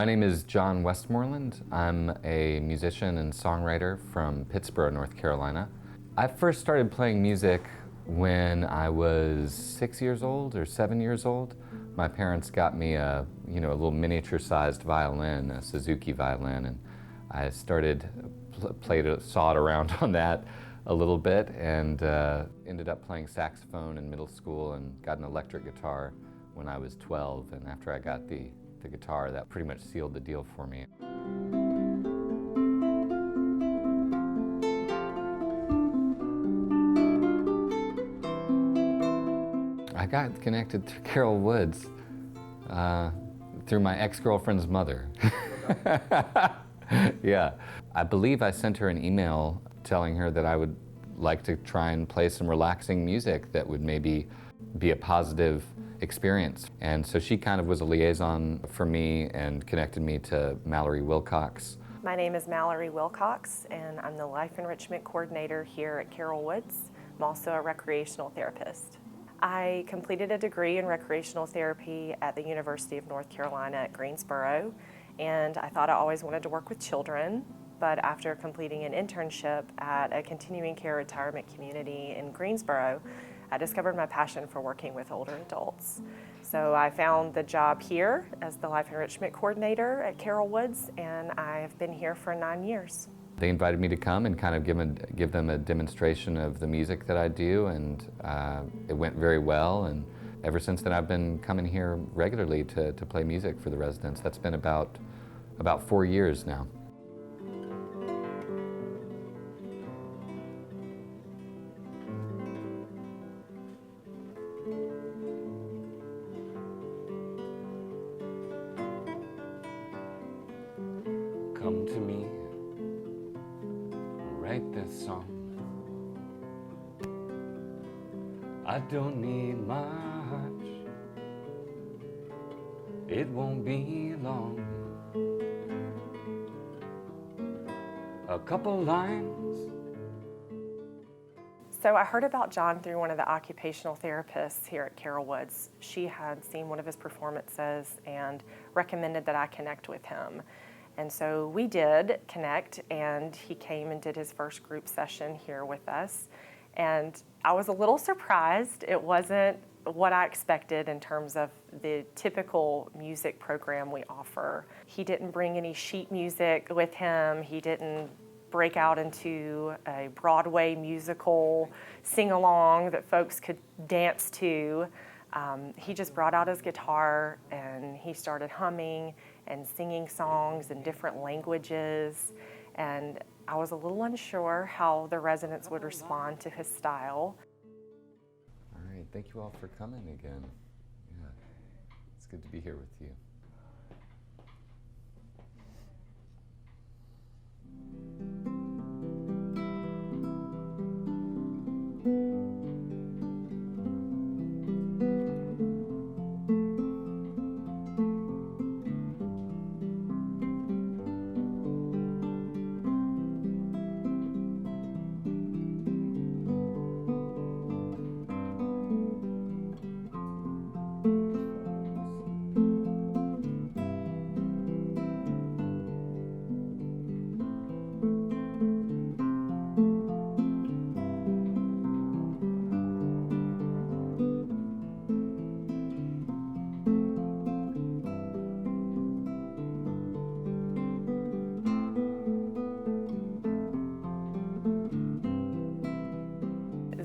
My name is John Westmoreland. I'm a musician and songwriter from Pittsboro, North Carolina. I first started playing music when I was 6 years old or 7 years old. My parents got me a little miniature-sized violin, a Suzuki violin, and I started sawed around on that a little bit, and ended up playing saxophone in middle school and got an electric guitar when I was 12. And after I got the guitar, that pretty much sealed the deal for me. I got connected to Carol Woods through my ex-girlfriend's mother. Yeah. I believe I sent her an email telling her that I would like to try and play some relaxing music that would maybe be a positive experience. And so she kind of was a liaison for me and connected me to Mallory Wilcox. My name is Mallory Wilcox, and I'm the Life Enrichment Coordinator here at Carol Woods. I'm also a recreational therapist. I completed a degree in recreational therapy at the University of North Carolina at Greensboro, and I thought I always wanted to work with children, but after completing an internship at a continuing care retirement community in Greensboro, I discovered my passion for working with older adults. So I found the job here as the Life Enrichment Coordinator at Carol Woods, and I've been here for 9 years. They invited me to come and kind of give them a demonstration of the music that I do, and it went very well. And ever since then, I've been coming here regularly to play music for the residents. That's been about 4 years now. Come to me, write this song. I don't need much, it won't be long. A couple lines. So I heard about John through one of the occupational therapists here at Carol Woods. She had seen one of his performances and recommended that I connect with him. And so we did connect, and he came and did his first group session here with us. And I was a little surprised. It wasn't what I expected in terms of the typical music program we offer. He didn't bring any sheet music with him. He didn't break out into a Broadway musical sing-along that folks could dance to. He just brought out his guitar and he started humming and singing songs in different languages. And I was a little unsure how the residents would respond to his style. All right, thank you all for coming again. Yeah, it's good to be here with you.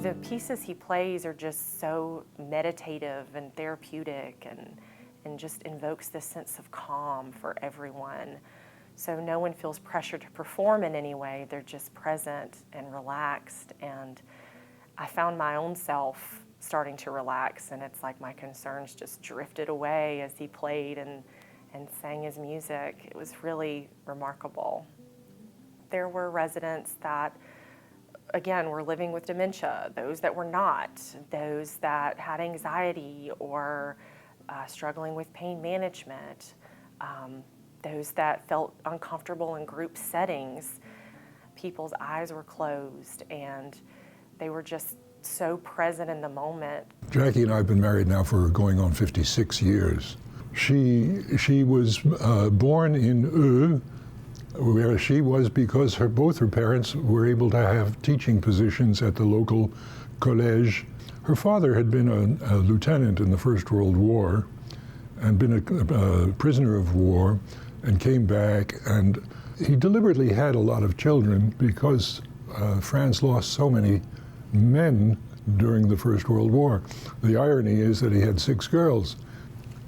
The pieces he plays are just so meditative and therapeutic, and just invokes this sense of calm for everyone. So no one feels pressure to perform in any way. They're just present and relaxed. And I found my own self starting to relax, and it's like my concerns just drifted away as he played and sang his music. It was really remarkable. There were residents that, again, were living with dementia, those that were not, those that had anxiety or struggling with pain management, those that felt uncomfortable in group settings. People's eyes were closed and they were just so present in the moment. Jackie and I have been married now for going on 56 years. She was born in Eu, where she was because both her parents were able to have teaching positions at the local college. Her father had been a lieutenant in the First World War and been a prisoner of war and came back, and he deliberately had a lot of children because France lost so many men during the First World War. The irony is that he had 6 girls.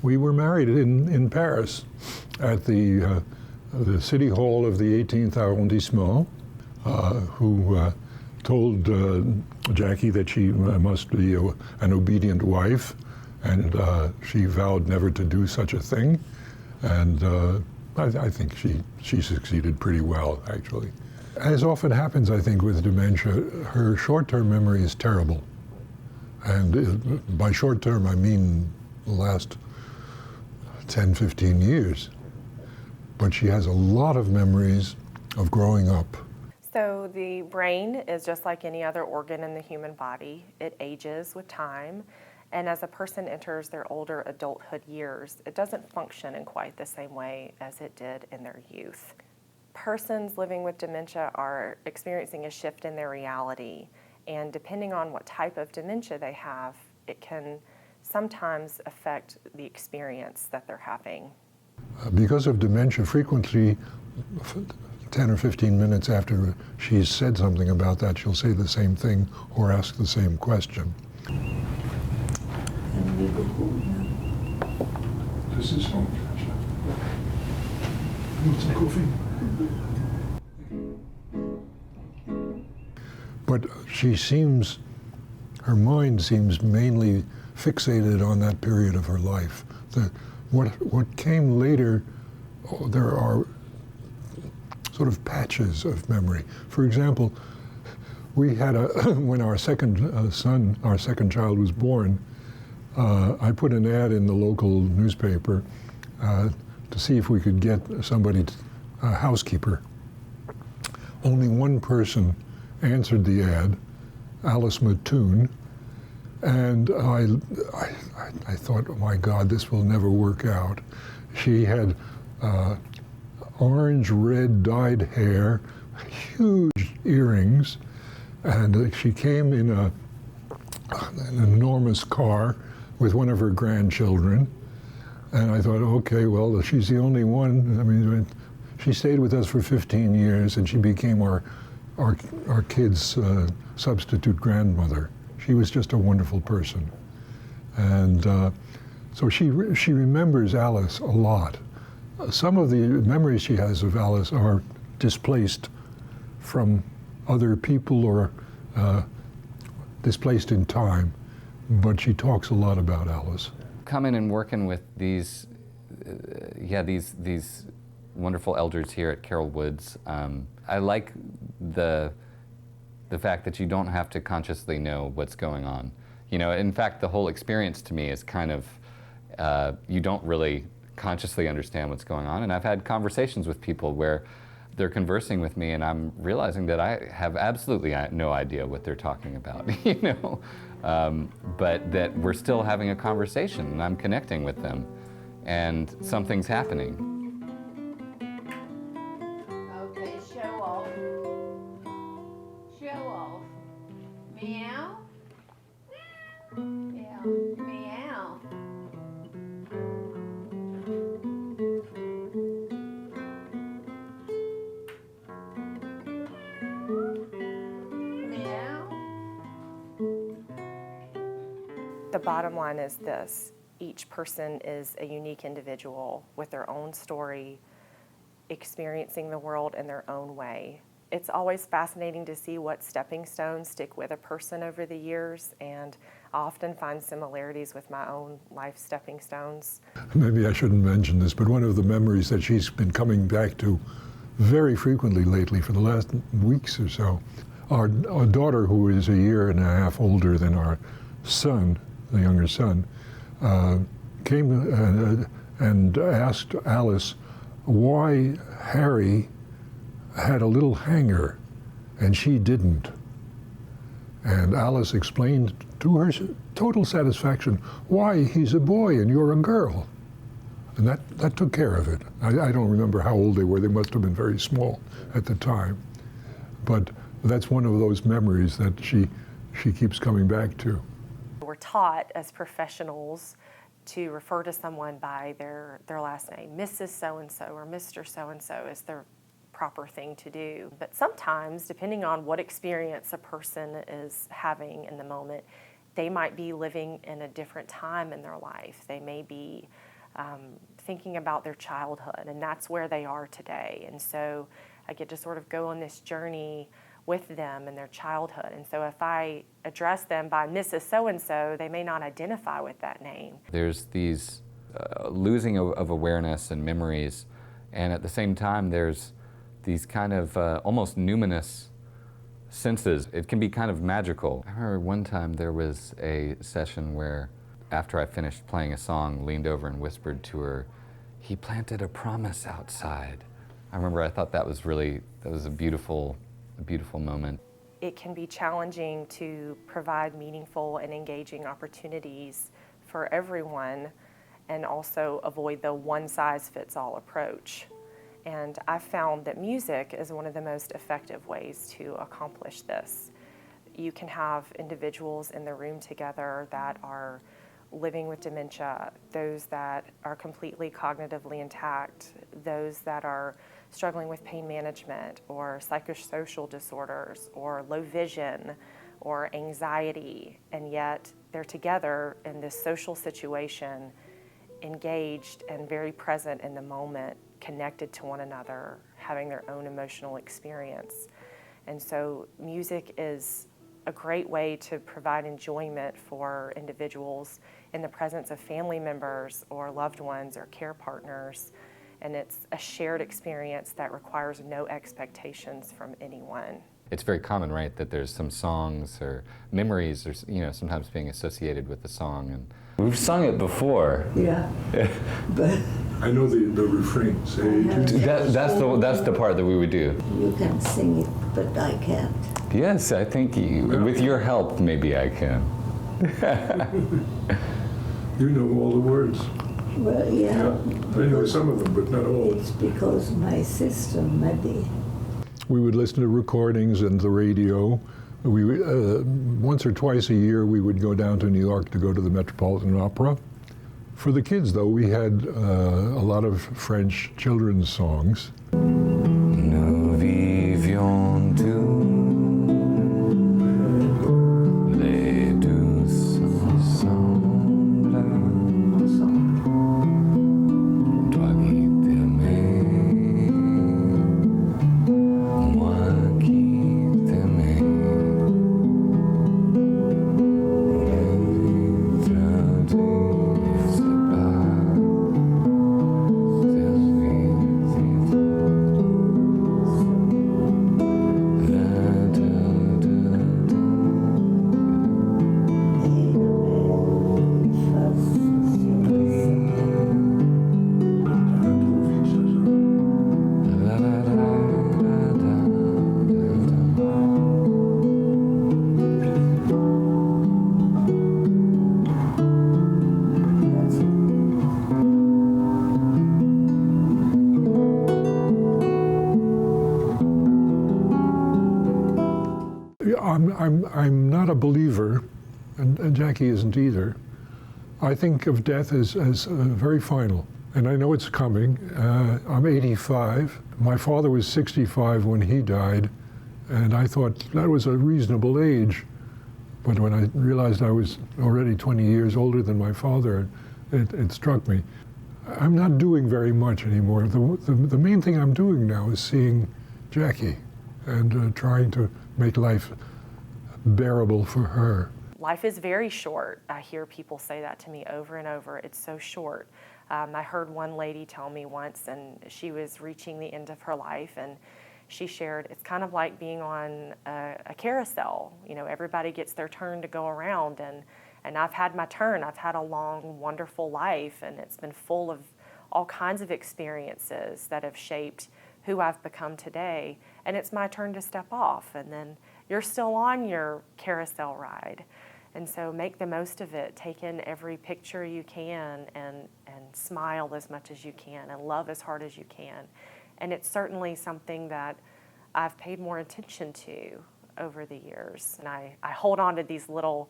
We were married in Paris at the City Hall of the 18th arrondissement, who told Jackie that she must be an obedient wife, and she vowed never to do such a thing. And I think she succeeded pretty well, actually. As often happens, I think, with dementia, her short-term memory is terrible. And by short-term, I mean the last 10, 15 years. But she has a lot of memories of growing up. So the brain is just like any other organ in the human body. It ages with time. And as a person enters their older adulthood years, it doesn't function in quite the same way as it did in their youth. Persons living with dementia are experiencing a shift in their reality. And depending on what type of dementia they have, it can sometimes affect the experience that they're having. Because of dementia, frequently 10 or 15 minutes after she's said something about that, she'll say the same thing or ask the same question. This is home. Want some coffee? But her mind seems mainly fixated on that period of her life. What came later, there are sort of patches of memory. For example, we had when our second child was born, I put an ad in the local newspaper to see if we could get somebody, a housekeeper. Only one person answered the ad, Alice Mattoon, and I thought, oh my God, this will never work out. She had orange-red dyed hair, huge earrings, and she came in an enormous car with one of her grandchildren. And I thought, okay, well, she's the only one. I mean, she stayed with us for 15 years, and she became our kids' substitute grandmother. She was just a wonderful person. And so she remembers Alice a lot. Some of the memories she has of Alice are displaced from other people or displaced in time, but she talks a lot about Alice. Coming and working with these wonderful elders here at Carroll Woods, I like the fact that you don't have to consciously know what's going on. You know, in fact, the whole experience to me is kind of, you don't really consciously understand what's going on. And I've had conversations with people where they're conversing with me and I'm realizing that I have absolutely no idea what they're talking about, you know? But that we're still having a conversation and I'm connecting with them and something's happening. Okay, show off. Show off. Meow. Yeah, meow. Meow. The bottom line is this: each person is a unique individual with their own story, experiencing the world in their own way. It's always fascinating to see what stepping stones stick with a person over the years, and I often find similarities with my own life stepping stones. Maybe I shouldn't mention this, but one of the memories that she's been coming back to very frequently lately for the last weeks or so, our daughter, who is a year and a half older than our son, the younger son, came and asked Alice why Harry had a little hanger and she didn't. And Alice explained to her total satisfaction why he's a boy and you're a girl. And that took care of it. I don't remember how old they were. They must have been very small at the time. But that's one of those memories that she keeps coming back to. We're taught as professionals to refer to someone by their last name. Mrs. So-and-so or Mr. So-and-so is the proper thing to do. But sometimes, depending on what experience a person is having in the moment, they might be living in a different time in their life. They may be thinking about their childhood, and that's where they are today. And so I get to sort of go on this journey with them in their childhood. And so if I address them by Mrs. So-and-so, they may not identify with that name. There's these losing of awareness and memories, and at the same time there's these kind of almost numinous senses. It can be kind of magical. I remember one time there was a session where after I finished playing a song, leaned over and whispered to her, "He planted a promise outside." I remember I thought that was a beautiful moment. It can be challenging to provide meaningful and engaging opportunities for everyone and also avoid the one-size-fits-all approach. And I've found that music is one of the most effective ways to accomplish this. You can have individuals in the room together that are living with dementia, those that are completely cognitively intact, those that are struggling with pain management or psychosocial disorders or low vision or anxiety, and yet they're together in this social situation, engaged and very present in the moment, connected to one another, having their own emotional experience. And so music is a great way to provide enjoyment for individuals in the presence of family members or loved ones or care partners. And it's a shared experience that requires no expectations from anyone. It's very common, right, that there's some songs or memories or, sometimes being associated with the song. And we've sung it before. Yeah. But I know the refrain. Say, That's the part that we would do. you can sing it, but I can't. Yes, I think with your help, maybe I can. you know all the words. Well, yeah. I know some of them, but not all. It's because my sister, maybe. We would listen to recordings and the radio. We once or twice a year we would go down to New York to go to the Metropolitan Opera. For the kids, though, we had a lot of French children's songs. Nous vivions tous les deux ensemble. Toi qui t'aimais, moi qui t'aimais. I'm not a believer, and Jackie isn't either. I think of death as very final, and I know it's coming. I'm 85. My father was 65 when he died, and I thought that was a reasonable age. But when I realized I was already 20 years older than my father, it struck me. I'm not doing very much anymore. The main thing I'm doing now is seeing Jackie and trying to make life bearable for her. Life is very short. I hear people say that to me over and over. It's so short. I heard one lady tell me once, and she was reaching the end of her life, and she shared, it's kind of like being on a carousel. You know, everybody gets their turn to go around, and I've had my turn. I've had a long, wonderful life, and it's been full of all kinds of experiences that have shaped who I've become today, and it's my turn to step off, and then you're still on your carousel ride. And so make the most of it. Take in every picture you can and and smile as much as you can and love as hard as you can. And it's certainly something that I've paid more attention to over the years. And I hold on to these little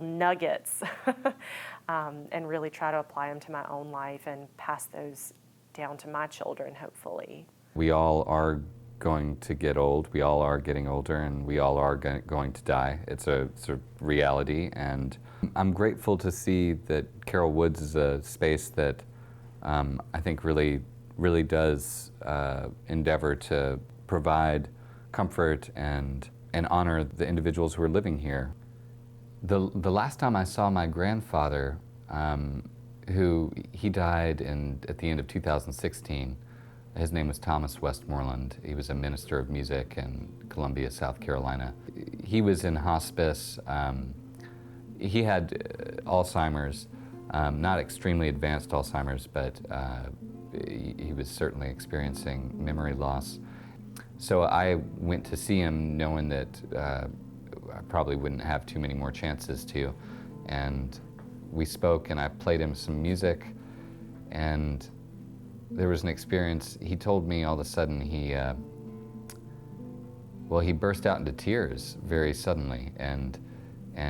nuggets and really try to apply them to my own life and pass those down to my children, hopefully. We all are going to get old. We all are getting older, and we all are going to die. It's a sort of reality, and I'm grateful to see that Carol Woods is a space that I think really does endeavor to provide comfort and honor the individuals who are living here. The last time I saw my grandfather, he died at the end of 2016. His name was Thomas Westmoreland. He was a minister of music in Columbia, South Carolina. He was in hospice. He had Alzheimer's, not extremely advanced Alzheimer's, but he was certainly experiencing memory loss. So I went to see him knowing that I probably wouldn't have too many more chances to. And we spoke, and I played him some music, and there was an experience. He told me all of a sudden he burst out into tears very suddenly, and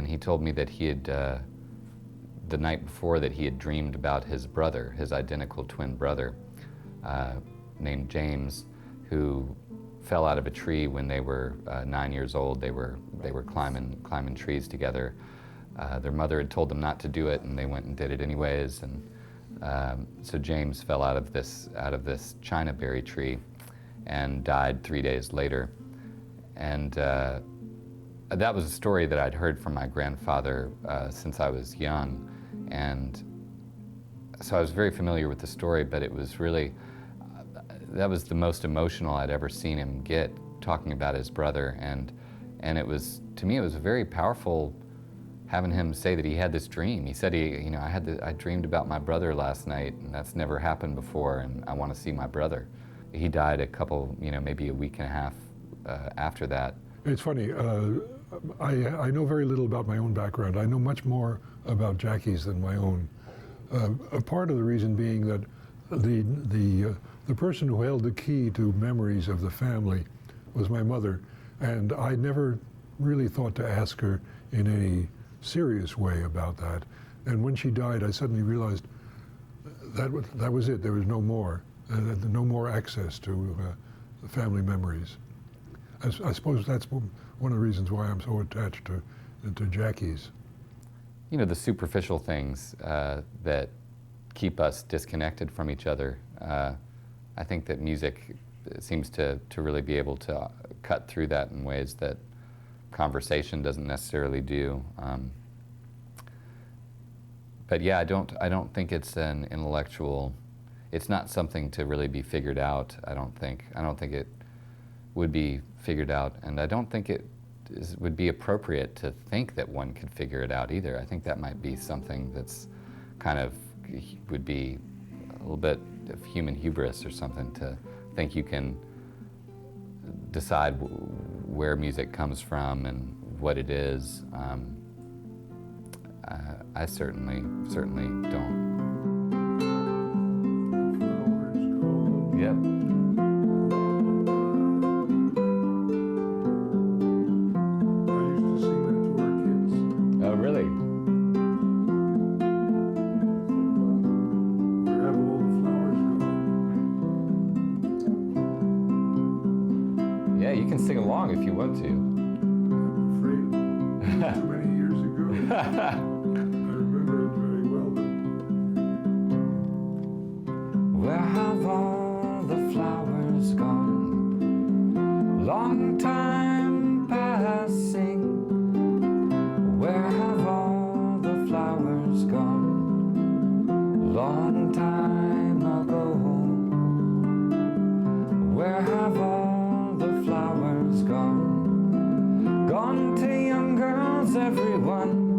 he told me that he had, the night before, that he had dreamed about his brother, his identical twin brother, named James, who fell out of a tree when they were 9 years old. They were climbing trees together. Their mother had told them not to do it, and they went and did it anyways. And so James fell out of this China berry tree and died 3 days later. And that was a story that I'd heard from my grandfather since I was young. And so I was very familiar with the story, but it was really, that was the most emotional I'd ever seen him get, talking about his brother. And it was, to me, it was very powerful having him say that he had this dream. He said, I dreamed about my brother last night, and that's never happened before, and I want to see my brother. He died a couple, maybe a week and a half after that. It's funny, I know very little about my own background. I know much more about Jackie's than my own. A part of the reason being that the person who held the key to memories of the family was my mother, and I never really thought to ask her in any serious way about that. And when she died, I suddenly realized that was it. There was no more. No more access to the family memories. I suppose that's one of the reasons why I'm so attached to Jackie's. The superficial things that keep us disconnected from each other. I think that music seems to really be able to cut through that in ways that conversation doesn't necessarily do. But yeah, I don't think it's an intellectual. It's not something to really be figured out. I don't think it would be figured out, and I don't think it would be appropriate to think that one could figure it out either. I think that might be something that's kind of would be a little bit of human hubris or something, to think you can decide where music comes from and what it is. I certainly don't. Yep. I used to sing that to our kids. Oh, really? Where have all the flowers gone? Yeah, you can sing along if you want to. I'm afraid too many years ago. I remember it very well. Where have all the flowers gone? Long time passing. Where have all the flowers gone? Long time ago. Where have all the flowers gone? Gone to young girls, everyone.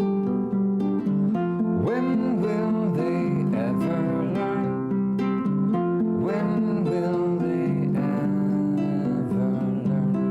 When will they ever learn? When will they ever learn?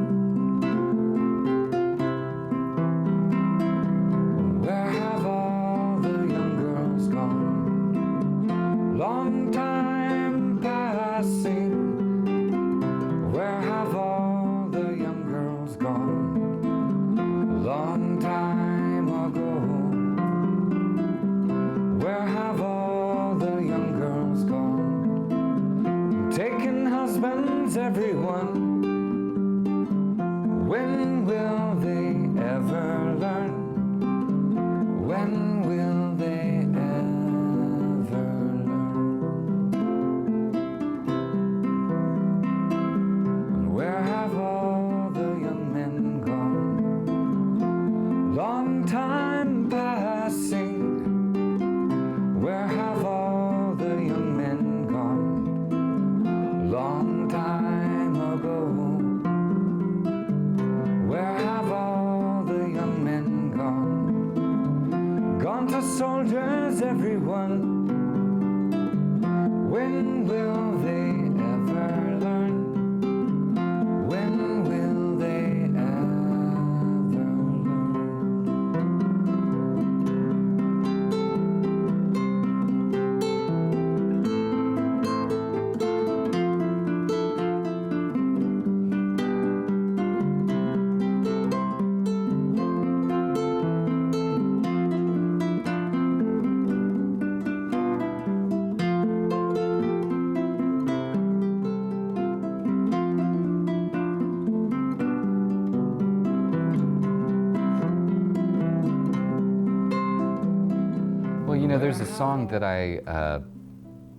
there's a song that I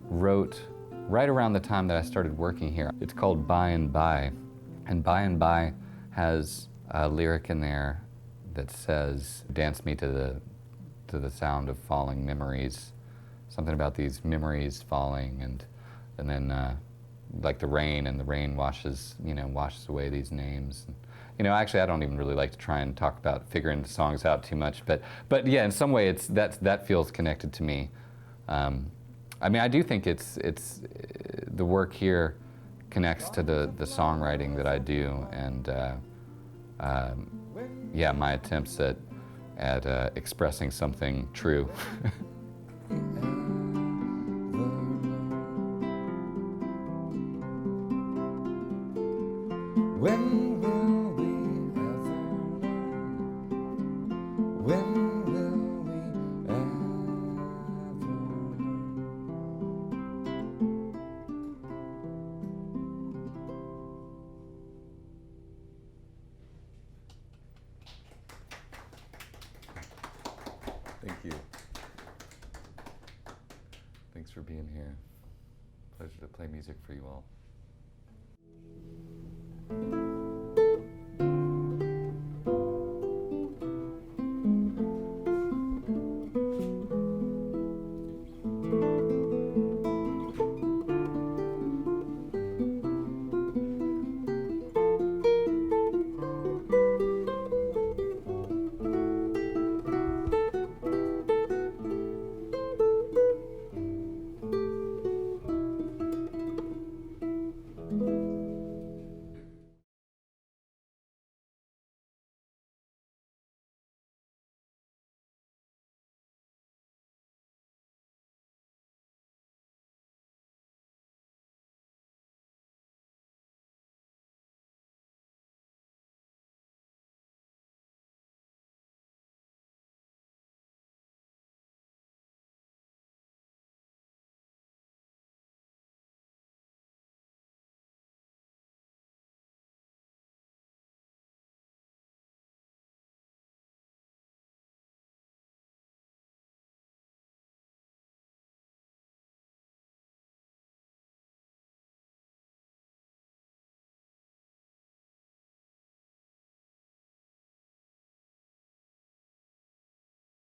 wrote right around the time that I started working here. It's called By and By. And By and By has a lyric in there that says, dance me to the sound of falling memories. Something about these memories falling, and then like the rain washes away these names. Actually, I don't even really like to try and talk about figuring the songs out too much, but yeah, in some way, that feels connected to me. I do think it's the work here connects to the songwriting that I do, and yeah, my attempts at expressing something true. When will we ever learn? When will we ever Thank you. Thanks for being here. Pleasure to play music for you all.